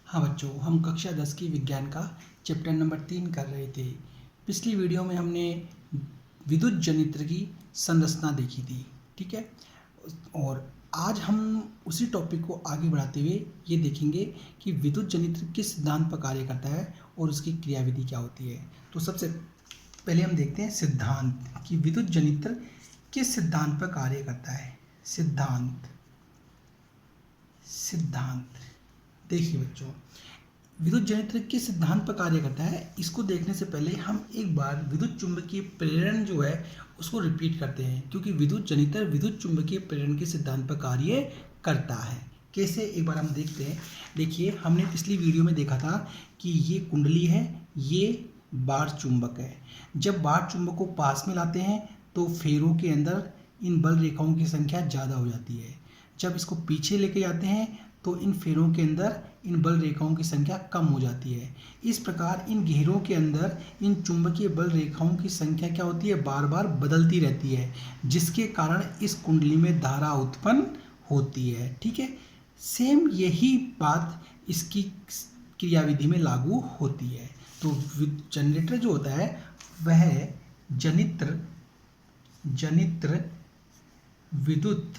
हाँ बच्चों, हम कक्षा 10 की विज्ञान का चैप्टर नंबर 3 कर रहे थे। पिछली वीडियो में हमने विद्युत जनित्र की संरचना देखी थी, ठीक है। और आज हम उसी टॉपिक को आगे बढ़ाते हुए ये देखेंगे कि विद्युत जनित्र किस सिद्धांत पर कार्य करता है और उसकी क्रियाविधि क्या होती है। तो सबसे पहले हम देखते हैं सिद्धांत कि विद्युत जनित्र किस सिद्धांत पर कार्य करता है। सिद्धांत सिद्धांत देखिए बच्चों, विद्युत जनित्र किस सिद्धांत पर कार्य करता है, इसको देखने से पहले हम एक बार विद्युत चुंबकीय प्रेरण जो है उसको रिपीट करते हैं, क्योंकि विद्युत जनित्र विद्युत चुंबकीय प्रेरण के सिद्धांत पर कार्य करता है। कैसे, एक बार हम देखते हैं। देखिए, हमने पिछली वीडियो में देखा था कि ये कुंडली है, ये बार चुंबक है। जब बार चुंबक को पास में लाते हैं तो फेरों के अंदर इन बल रेखाओं की संख्या ज़्यादा हो जाती है। जब इसको पीछे लेके जाते हैं तो इन फेरों के अंदर इन बल रेखाओं की संख्या कम हो जाती है। इस प्रकार इन घेरों के अंदर इन चुंबकीय बल रेखाओं की संख्या क्या होती है, बार बार बदलती रहती है, जिसके कारण इस कुंडली में धारा उत्पन्न होती है। ठीक है, सेम यही बात इसकी क्रियाविधि में लागू होती है। तो जनरेटर जो होता है वह जनित्र विद्युत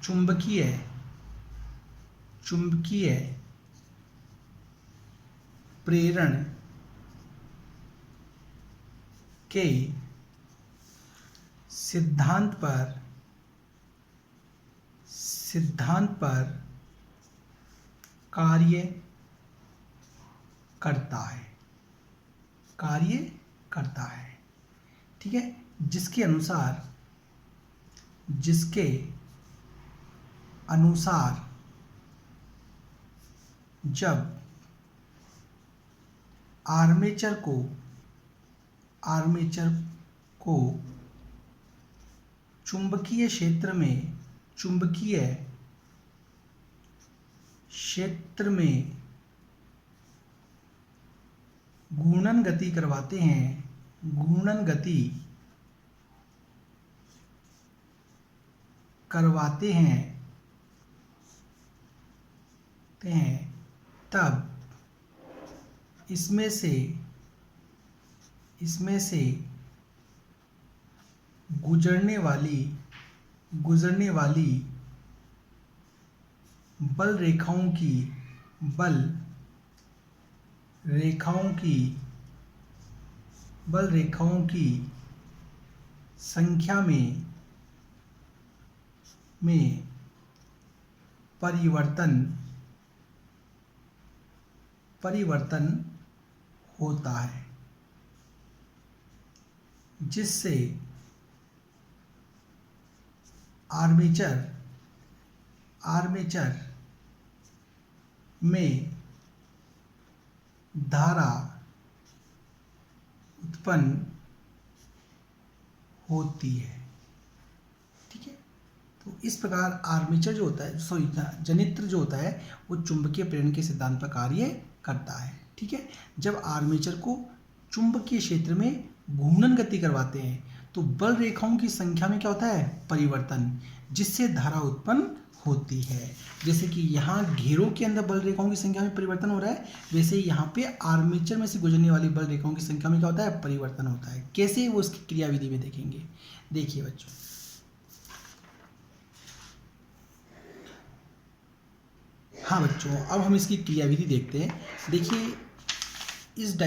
चुंबकीय प्रेरण के सिद्धांत पर कार्य करता है। ठीक है, जिसके अनुसार जब आर्मेचर को चुंबकीय क्षेत्र में घूर्णन गति करवाते हैं तब इसमें से गुजरने वाली बल रेखाओं की संख्या में परिवर्तन होता है, जिससे आर्मेचर में धारा उत्पन्न होती है। ठीक है, तो इस प्रकार आर्मेचर जो होता है, जनित्र जो होता है वो चुंबकीय प्रेरण के सिद्धांत पर कार्य करता है। ठीक है, जब आर्मेचर को चुंबकीय क्षेत्र में घूर्णन गति करवाते हैं तो बल रेखाओं की संख्या में क्या होता है, परिवर्तन, जिससे धारा उत्पन्न होती है। जैसे कि यहाँ घेरों के अंदर बल रेखाओं की संख्या में परिवर्तन हो रहा है, वैसे यहाँ पे आर्मेचर में से गुजरने वाली बल रेखाओं की संख्या में क्या होता है, परिवर्तन होता है। कैसे, वो उसकी क्रियाविधि में देखेंगे। देखिए बच्चों, हाँ बच्चों, अब हम इसकी क्रियाविधि देखते हैं। देखिए, इस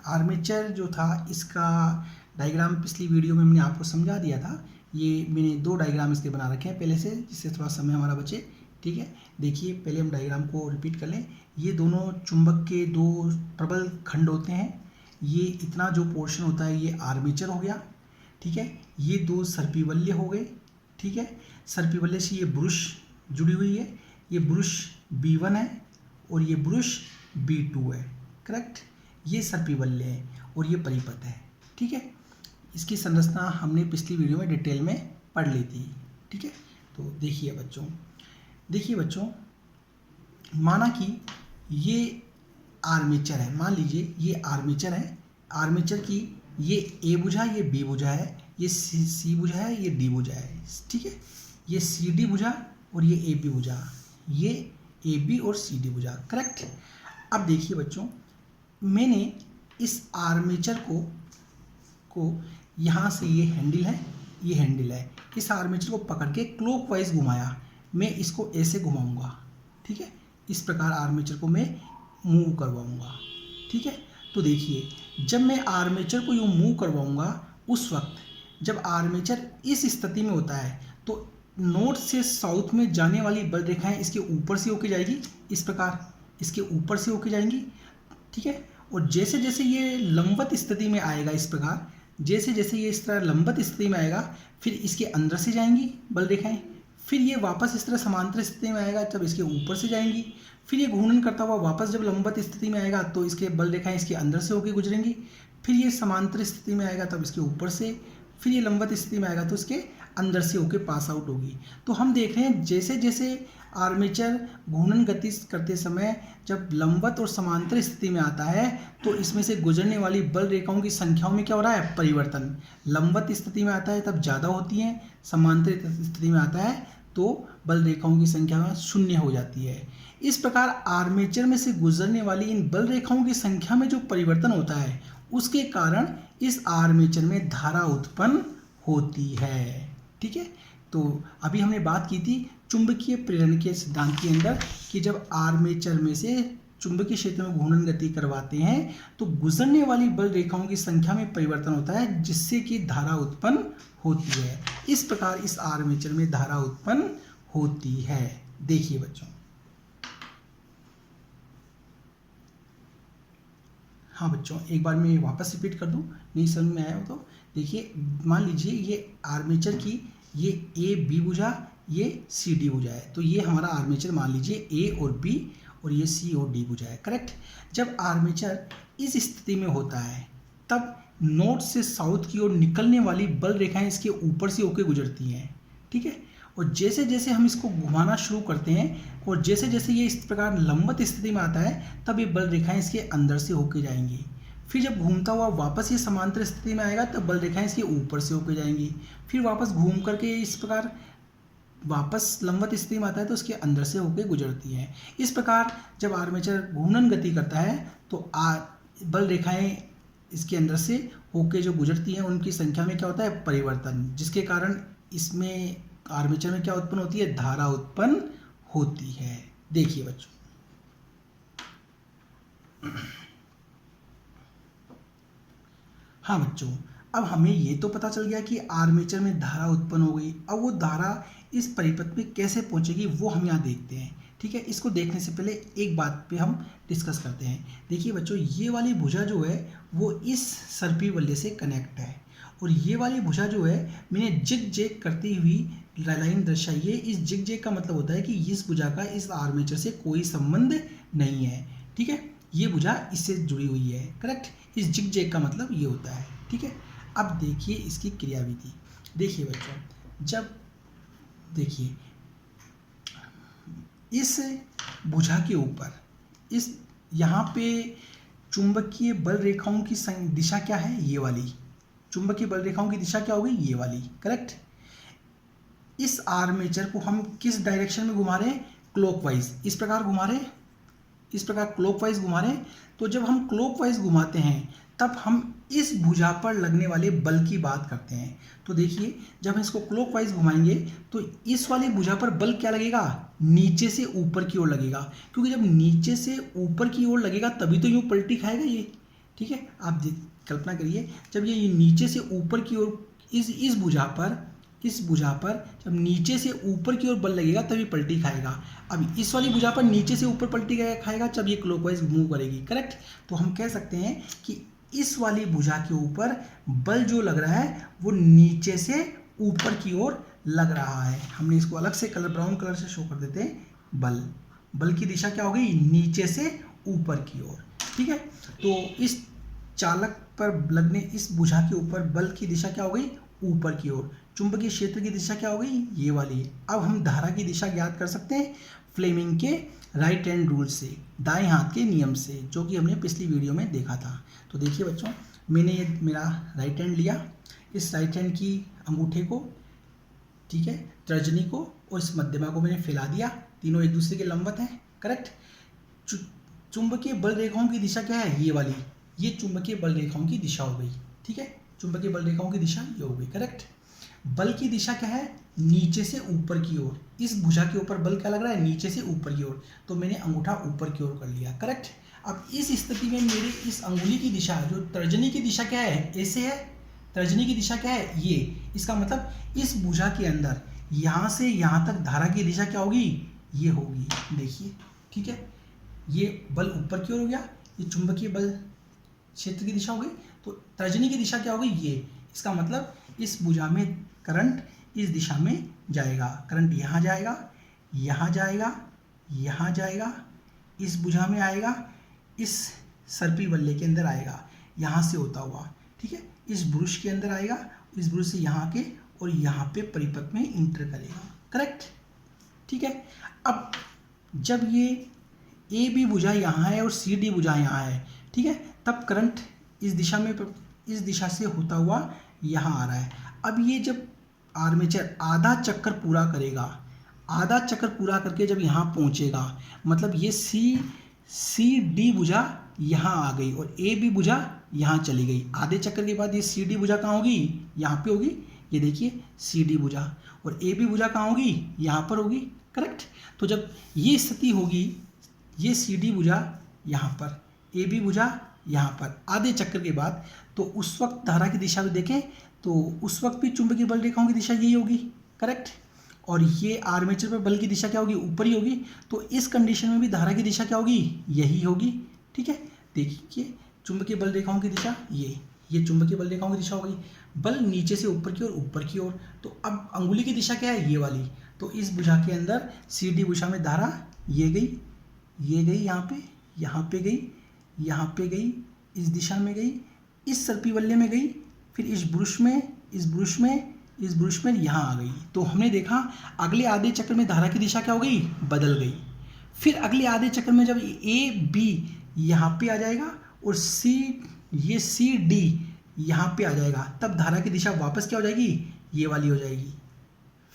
आर्मेचर जो था इसका डायग्राम पिछली वीडियो में मैंने आपको समझा दिया था। ये मैंने 2 डायग्राम इसके बना रखे हैं पहले से, जिससे थोड़ा समय हमारा बचे। ठीक है, देखिए, पहले हम डायग्राम को रिपीट कर लें। ये दोनों चुंबक के 2 प्रबल खंड होते हैं। ये इतना जो पोर्शन होता है ये आर्मेचर हो गया। ठीक है, ये 2 सर्पिवल्य हो गए। ठीक है, सर्पिवल्य से ये ब्रुश जुड़ी हुई है। ये ब्रुश B1 है और ये ब्रुश B2 है। करेक्ट, ये सर्पिवल्य है और ये परिपथ है। ठीक है, इसकी संरचना हमने पिछली वीडियो में डिटेल में पढ़ ली थी। ठीक है, तो देखिए बच्चों, माना कि ये आर्मेचर है। मान लीजिए ये आर्मेचर है। आर्मेचर की ये A भुजा, ये B भुजा है, ये C भुजा है, ये D भुजा है। ठीक है, ये CD भुजा और ये AB भुजा, ये ए बी और सी डी भुजा, करेक्ट। अब देखिए बच्चों, मैंने इस आर्मेचर को यहाँ से ये हैंडल है, ये हैंडल है, इस आर्मेचर को पकड़ के क्लॉकवाइज घुमाया, मैं इसको ऐसे घुमाऊंगा, ठीक है, इस प्रकार आर्मेचर को मैं मूव करवाऊंगा, ठीक है। तो देखिए जब मैं आर्मेचर को यूँ मूव करवाऊंगा, उस वक्त जब आर्मेचर इस स्थिति में होता है तो नॉर्थ से साउथ में जाने वाली बल रेखाएं इसके ऊपर से होके जाएगी, इस प्रकार इसके ऊपर से होके जाएंगी, ठीक है। और जैसे जैसे ये लंबवत स्थिति में आएगा, इस प्रकार जैसे जैसे ये इस तरह लंबवत स्थिति में आएगा, फिर इसके अंदर से जाएंगी बल रेखाएं, फिर ये वापस इस तरह समांतर स्थिति में आएगा तब इसके ऊपर से जाएंगी, फिर ये घूर्णन करता हुआ वापस जब लंबवत स्थिति में आएगा तो इसके बल रेखाएं इसके अंदर से होकर गुजरेंगी, फिर ये समांतर स्थिति में आएगा तब इसके ऊपर से, फिर ये लंबवत स्थिति में आएगा तो इसके अंदर से होकर पास आउट होगी। तो हम देख रहे हैं जैसे जैसे आर्मेचर घूर्णन गति करते समय जब लंबवत और समांतर स्थिति में आता है तो इसमें से गुजरने वाली बल रेखाओं की संख्याओं में क्या हो रहा है, परिवर्तन। लंबवत स्थिति में आता है तब ज़्यादा होती है, समांतर स्थिति में आता है तो बल रेखाओं की संख्या शून्य हो जाती है। इस प्रकार आर्मेचर में से गुजरने वाली इन बल रेखाओं की संख्या में जो परिवर्तन होता है उसके कारण इस आर्मेचर में धारा उत्पन्न होती है, ठीक है। तो अभी हमने बात की थी चुंबकीय प्रेरण के सिद्धांत के अंदर कि जब आर्मेचर में से चुंबकीय क्षेत्र में घूर्णन गति करवाते हैं तो गुजरने वाली बल रेखाओं की संख्या में परिवर्तन होता है जिससे कि धारा उत्पन्न होती है। इस प्रकार इस आर्मेचर में धारा उत्पन्न होती है। देखिए बच्चों, हाँ बच्चों, एक बार मैं वापस रिपीट कर दूं, नहीं समझ में आया हो तो देखिए, मान लीजिए ये आर्मेचर की ये ए बी भुजा, ये सी डी भुजा है, तो ये हमारा आर्मेचर मान लीजिए ए और बी और ये सी और डी भुजा है, करेक्ट। जब आर्मेचर इस स्थिति में होता है तब नॉर्थ से साउथ की ओर निकलने वाली बल रेखाएं इसके ऊपर से होकर गुजरती हैं, ठीक है। और जैसे जैसे हम इसको घुमाना शुरू करते हैं और जैसे जैसे ये इस प्रकार लंबवत स्थिति में आता है तब ये बल रेखाएं इसके अंदर से होकर जाएंगी, फिर जब घूमता हुआ वापस ये समांतर स्थिति में आएगा तब बल रेखाएं इसके ऊपर से होकर जाएंगी, फिर वापस घूम करके इस प्रकार वापस लंबवत स्थिति में आता है तो उसके अंदर से होकर गुजरती हैं। इस प्रकार जब आर्मेचर घूर्णन गति करता है तो बल रेखाएं इसके अंदर से होकर जो गुजरती हैं उनकी संख्या में क्या होता है, परिवर्तन, जिसके कारण इसमें आर्मेचर में क्या उत्पन्न होती है, धारा उत्पन्न होती है। देखिए बच्चों, हाँ बच्चों, अब हमें ये तो पता चल गया कि आर्मेचर में धारा उत्पन्न हो गई। अब वो धारा इस परिपथ में कैसे पहुंचेगी वो हम यहाँ देखते हैं, ठीक है। इसको देखने से पहले एक बात पे हम डिस्कस करते हैं। देखिए बच्चों, ये वाली भुजा जो है वो इस सर्पी बल्ले से कनेक्ट है और ये वाली भुजा जो है मैंने जिग जैग करती हुई लाइन दर्शाई है। इस जिग जैग का मतलब होता है कि इस भुजा का इस आर्मेचर से कोई संबंध नहीं है, ठीक है। ये भुजा इससे जुड़ी हुई है, करेक्ट। इस जिग जैग का मतलब ये होता है, ठीक है। अब देखिए इसकी क्रियाविधि। देखिए बच्चों, जब देखिए इस भुजा के ऊपर इस यहाँ पे चुंबकीय बल रेखाओं की दिशा क्या है, ये वाली चुंबकीय बल रेखाओं की दिशा क्या होगी, ये वाली, करेक्ट। इस आर्मेचर को हम किस डायरेक्शन में घुमा रहे हैं, क्लॉकवाइज, इस प्रकार घुमा रहे हैं, इस प्रकार क्लॉकवाइज घुमा रहे हैं। तो जब हम क्लॉकवाइज घुमाते हैं तब हम इस भुजा पर लगने वाले बल की बात करते हैं। तो देखिए, जब हम इसको क्लॉकवाइज घुमाएंगे तो इस वाली भुजा पर बल क्या लगेगा, नीचे से ऊपर की ओर लगेगा, क्योंकि जब नीचे से ऊपर की ओर लगेगा तभी तो यूँ पलटी खाएगा ये, ठीक है। आप कल्पना करिए, जब ये नीचे से ऊपर की ओर इस भुजा पर जब नीचे से ऊपर की ओर बल लगेगा तभी पलटी खाएगा। अब इस वाली भुजा पर नीचे से ऊपर पलटी खाएगा जब ये क्लॉकवाइज मूव करेगी, करेक्ट। तो हम कह सकते हैं कि इस वाली भुजा के ऊपर बल जो लग रहा है वो नीचे से ऊपर की ओर लग रहा है। हमने इसको अलग से कलर ब्राउन कलर से शो कर देते हैं। बल की दिशा क्या हो गई, नीचे से ऊपर की ओर, ठीक है। तो इस चालक पर लगने इस भुजा के ऊपर बल की दिशा क्या हो गई, ऊपर की ओर। चुंबकीय क्षेत्र की दिशा क्या हो गई, ये वाली। अब हम धारा की दिशा ज्ञात कर सकते हैं फ्लेमिंग के राइट हैंड रूल से, दाएं हाथ के नियम से, जो कि हमने पिछली वीडियो में देखा था। तो देखिए बच्चों, मैंने ये मेरा राइट हैंड लिया, इस राइट हैंड की अंगूठे को, ठीक है, तर्जनी को और इस मध्यमा को मैंने फैला दिया, तीनों एक दूसरे के लंबवत हैं, करेक्ट। चुंबकीय बल रेखाओं की दिशा क्या है, ये वाली, ये चुंबकीय बल रेखाओं की दिशा हो गई, ठीक है, चुंबकीय बल रेखाओं की दिशा ये हो गई, करेक्ट। बल की दिशा क्या है, नीचे से ऊपर की ओर, इस भुजा के ऊपर बल क्या लग रहा है, नीचे से ऊपर की ओर, तो मैंने अंगूठा ऊपर की ओर कर लिया, करेक्ट। अब इस स्थिति में मेरी इस अंगुली की दिशा, जो तर्जनी की दिशा क्या है, ऐसे है, तर्जनी की दिशा क्या है, ये, इसका मतलब इस भुजा के अंदर यहाँ से यहाँ तक धारा की दिशा क्या होगी, ये होगी, देखिए, ठीक है। ये बल ऊपर की ओर हो गया, ये चुंबकीय बल क्षेत्र की दिशा हो गई, तो तर्जनी की दिशा क्या हो गई, ये, इसका मतलब इस भुजा में करंट इस दिशा में जाएगा, करंट यहाँ जाएगा, यहाँ जाएगा, यहाँ जाएगा, इस भुजा में आएगा, इस सर्पी बल्ले के अंदर आएगा, यहाँ से होता हुआ, ठीक है, इस ब्रुश के अंदर आएगा, इस ब्रुश से यहाँ के और यहाँ पे परिपथ में इंटर करेगा, करेक्ट, ठीक है। अब जब ये ए बी भुजा यहाँ है और सी डी भुजा यहाँ है, ठीक है, तब करंट इस दिशा में, इस दिशा से होता हुआ यहाँ आ रहा है। अब ये जब आर्मेचर आधा चक्कर पूरा करेगा, आधा चक्कर पूरा करके जब यहाँ पहुँचेगा, मतलब ये सी डी भुजा यहाँ आ गई और ए बी भुजा यहाँ चली गई। आधे चक्कर के बाद ये सी डी भुजा कहाँ होगी, यहाँ पे होगी, ये देखिए सी डी भुजा, और ए बी भुजा कहाँ होगी, यहाँ पर होगी, करेक्ट। तो जब ये स्थिति होगी, ये सी डी भुजा यहाँ पर, ए बी भुजा यहाँ पर, आधे चक्कर के बाद, तो उस वक्त धारा की दिशा में देखें तो उस वक्त भी चुंबकीय बल रेखाओं की दिशा यही होगी, करेक्ट। और ये आर्मेचर पर बल की दिशा क्या होगी, ऊपर ही होगी, तो इस कंडीशन में भी धारा की दिशा क्या होगी, यही होगी, ठीक है। देखिए चुंबकीय बल रेखाओं की दिशा ये चुंबकीय बल रेखाओं की दिशा हो गई, बल नीचे से ऊपर की ओर, ऊपर की ओर, तो अब अंगुली की दिशा क्या है, ये वाली, तो इस भुजा के अंदर सी डी भुजा में धारा ये गई यहाँ पे गई, यहाँ पे गई, इस दिशा में गई, इस सर्पी बल्ले में गई, फिर इस ब्रुश में यहाँ आ गई। तो हमने देखा अगले आधे चक्र में धारा की दिशा क्या हो गई, बदल गई। फिर अगले आधे चक्र में जब ए बी यहाँ पे आ जाएगा और सी डी यहाँ पे आ जाएगा, तब धारा की दिशा वापस क्या हो जाएगी, ये वाली हो जाएगी।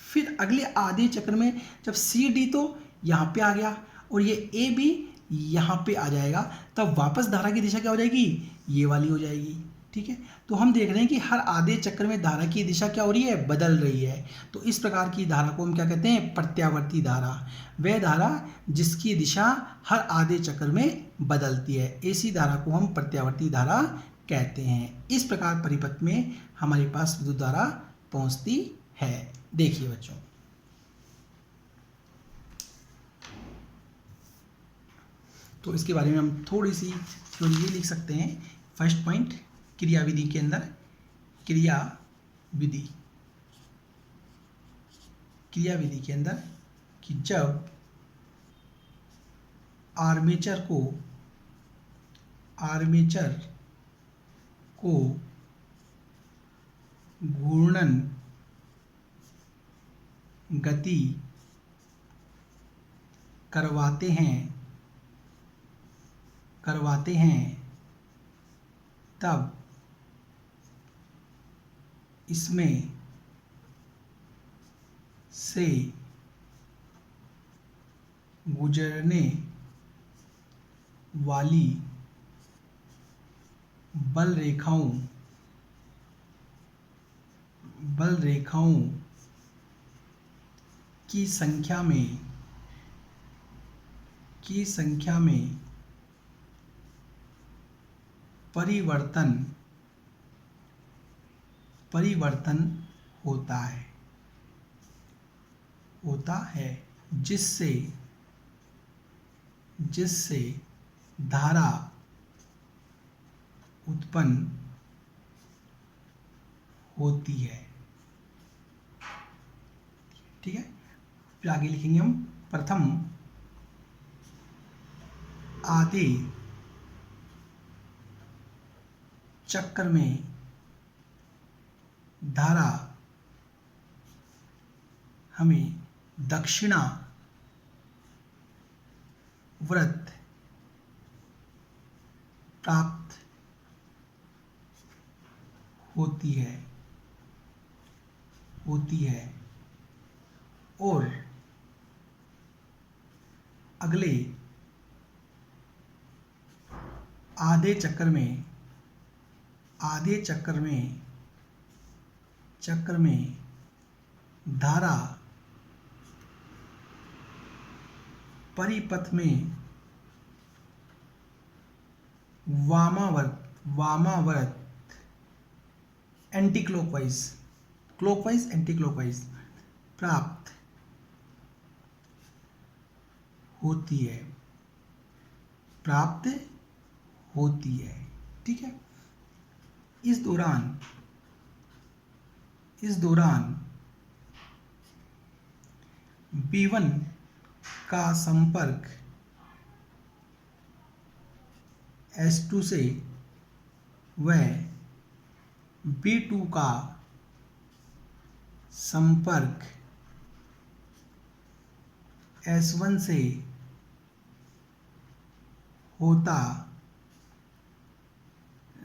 फिर अगले आधे चक्र में जब सी डी तो यहाँ पे आ गया और ये ए बी यहाँ पे आ जाएगा, तब वापस धारा की दिशा क्या हो जाएगी, ये वाली हो जाएगी, ठीक है। तो हम देख रहे हैं कि हर आधे चक्र में धारा की दिशा क्या हो रही है, बदल रही है। तो इस प्रकार की धारा को हम क्या कहते हैं, प्रत्यावर्ती धारा। वह धारा जिसकी दिशा हर आधे चक्र में बदलती है, ऐसी धारा को हम प्रत्यावर्ती धारा कहते हैं। इस प्रकार परिपथ में हमारे पास विद्युत धारा पहुंचती है। देखिए बच्चों, तो इसके बारे में हम थोड़ी सी थ्योरी ये लिख सकते हैं। फर्स्ट पॉइंट, क्रियाविधि के अंदर, क्रियाविधि के अंदर कि जब आर्मेचर को घूर्णन गति करवाते हैं तब इसमें से गुजरने वाली बल रेखाओं की संख्या में परिवर्तन होता है जिससे धारा उत्पन्न होती है, ठीक है। फिर आगे लिखेंगे हम, प्रथम आधे चक्र में धारा हमें दक्षिणावर्त प्राप्त होती है और अगले आधे चक्र में धारा परिपथ में वामावर्त एंटी क्लॉकवाइज प्राप्त होती है। ठीक है। इस दौरान B1 का संपर्क S2 से व B2 का संपर्क S1 से होता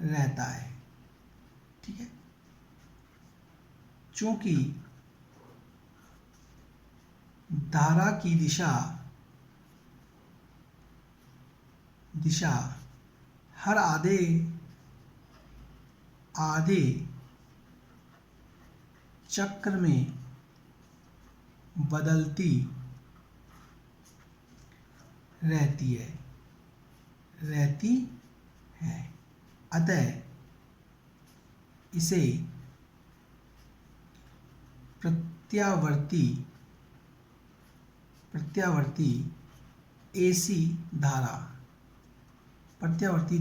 रहता है। ठीक है। चूंकि धारा की दिशा हर आधे चक्र में बदलती रहती है, अतः इसे प्रत्यावर्ती AC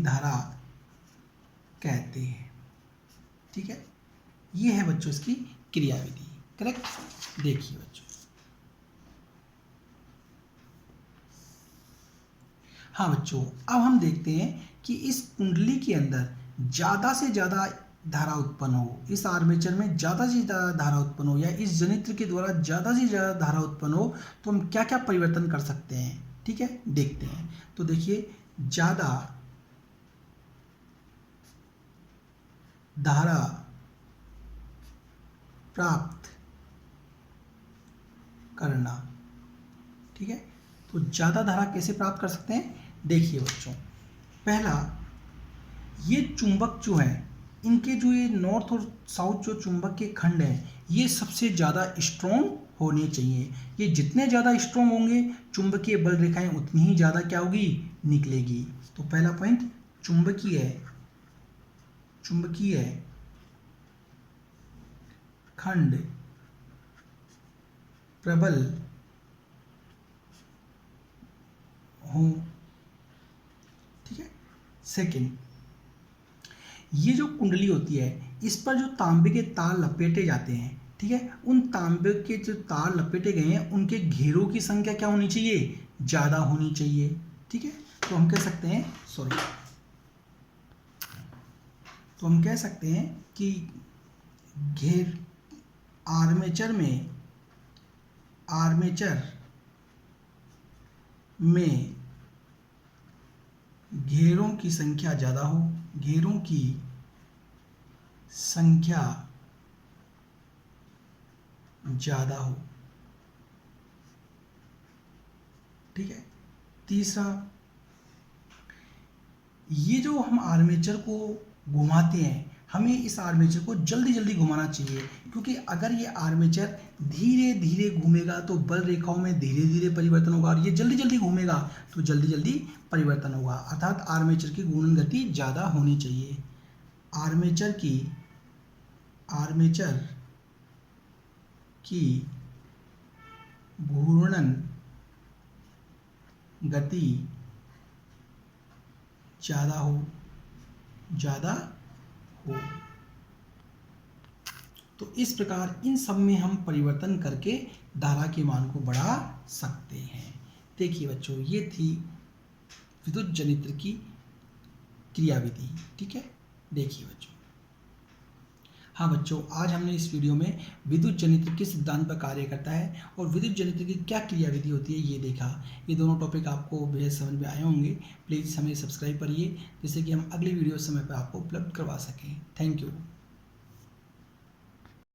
धारा कहते हैं। ठीक है। ये है बच्चों इसकी क्रियाविधि। करेक्ट। देखिए बच्चों, हाँ बच्चों, अब हम देखते हैं कि इस कुंडली के अंदर ज़्यादा से ज़्यादा धारा उत्पन्न हो, इस आर्मेचर में ज़्यादा से ज़्यादा धारा उत्पन्न हो, या इस जनित्र के द्वारा ज़्यादा से ज़्यादा धारा उत्पन्न हो, तो हम क्या क्या परिवर्तन कर सकते हैं। ठीक है, देखते हैं। तो देखिए, ज़्यादा धारा प्राप्त करना। ठीक है, तो ज़्यादा धारा कैसे प्राप्त कर सकते हैं, देखिए बच्चों। पहला, ये चुंबक जो है, इनके जो ये नॉर्थ और साउथ जो चुंबक के खंड हैं, ये सबसे ज़्यादा स्ट्रॉन्ग होने चाहिए। ये जितने ज़्यादा स्ट्रॉन्ग होंगे, चुंबकीय बल रेखाएं उतनी ही ज़्यादा क्या होगी, निकलेगी। तो पहला पॉइंट, चुंबकीय खंड प्रबल हो। ठीक है। सेकंड, ये जो कुंडली होती है, इस पर जो तांबे के तार लपेटे जाते हैं, ठीक है, उन तांबे के जो तार लपेटे गए हैं, उनके घेरों की संख्या क्या होनी चाहिए, ज़्यादा होनी चाहिए। ठीक है, तो हम कह सकते हैं कि आर्मेचर में घेरों की संख्या ज़्यादा हो, ठीक है। तीसरा, ये जो हम आर्मेचर को घुमाते हैं, हमें इस आर्मेचर को जल्दी जल्दी घुमाना चाहिए, क्योंकि अगर ये आर्मेचर धीरे धीरे घूमेगा तो बल रेखाओं में धीरे धीरे परिवर्तन होगा, और ये जल्दी जल्दी घूमेगा तो जल्दी जल्दी परिवर्तन होगा। अर्थात आर्मेचर की घूर्णन गति ज़्यादा होनी चाहिए। आर्मेचर की घूर्णन गति ज़्यादा हो तो इस प्रकार इन सब में हम परिवर्तन करके धारा के मान को बढ़ा सकते हैं। देखिए बच्चों, ये थी विद्युत जनित्र की क्रियाविधि। ठीक है, देखिए बच्चों। हाँ बच्चों, आज हमने इस वीडियो में विद्युत जनित्र किस सिद्धांत पर कार्य करता है और विद्युत जनित्र की क्या क्रियाविधि होती है, ये देखा। ये दोनों टॉपिक आपको बेहद समझ में आए होंगे। प्लीज़ हमें सब्सक्राइब करिए, जिससे कि हम अगली वीडियो समय पर आपको उपलब्ध करवा सकें। Thank you.